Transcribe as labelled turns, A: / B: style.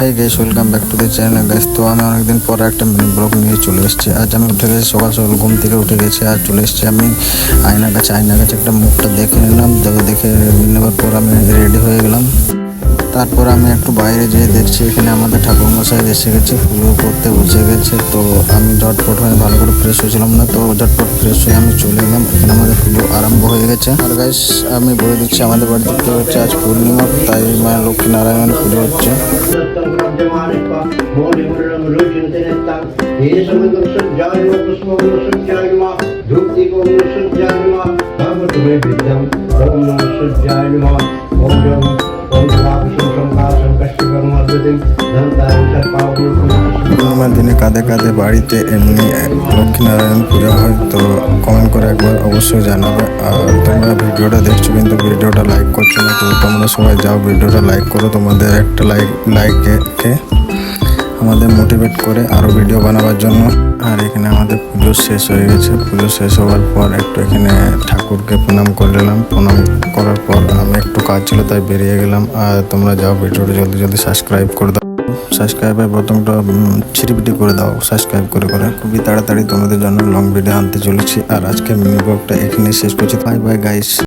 A: Hi guys, welcome back to the channel guys. তো আমি অনেকদিন পরে একটা মিনি ব্লগ নিয়ে চলে এসেছি। আজ আমি উঠে গেছি সকাল সকাল, ঘুম থেকে উঠে গেছি আর চলে এসেছি আমি আয়নার কাছে একটা মুখটা দেখে নিলাম। দেখে নেবার পর আমি রেডি হয়ে গেলাম। তারপর আমি একটু বাইরে যেয়ে দেখছি এখানে আমাদের ঠাকুরমশাই এসে গেছে, পুজো করতে বসে গেছে। তো আমি ঝটপট হয়ে ভালো করে ফ্রেশ হয়েছিলাম না, তো ঝটপট ফ্রেশ হয়ে আমি চলে এলাম। এখানে আমাদের পুজো আরম্ভ হয়ে গেছে। আর গাইস আমি বলে দিচ্ছি, আমাদের বাড়িতে পুজো হচ্ছে আজ পূর্ণিমা, তাই মা লক্ষ্মী নারায়ণ পুজো হচ্ছে। পূর্ণিমার দিনে কাঁধে কাঁধে বাড়িতে এমনি লক্ষ্মীনারায়ণ পূজা হয়। তো কমেন্ট করে একবার অবশ্যই জানাবে। আর তোমরা ভিডিওটা দেখছো কিন্তু ভিডিওটা লাইক করছো না, তো তোমরা সবাই যাও ভিডিওটা লাইক করো। তোমাদের একটা লাইকে আমাদের মোটিভেট করে আরও ভিডিও বানাবার জন্য। আর এখানে আমাদের পুজো শেষ হয়ে গেছে। পুজো শেষ হওয়ার পর একটু এখানে ঠাকুরকে প্রণাম করে নিলাম। প্রণাম করার পর আমি একটু কাজ ছিল তাই বেরিয়ে গেলাম। আর তোমরা যাও ভিডিওটা জলদি সাবস্ক্রাইব করে দাও। সাবস্ক্রাইবের বোতামটা ছিটিপিটি করে দাও সাবস্ক্রাইব করে। খুবই তাড়াতাড়ি তোমাদের জন্য লং ভিডিও আনতে চলেছি। আর আজকের মিনি ব্লগটা এখানে শেষ করছি। Bye bye guys.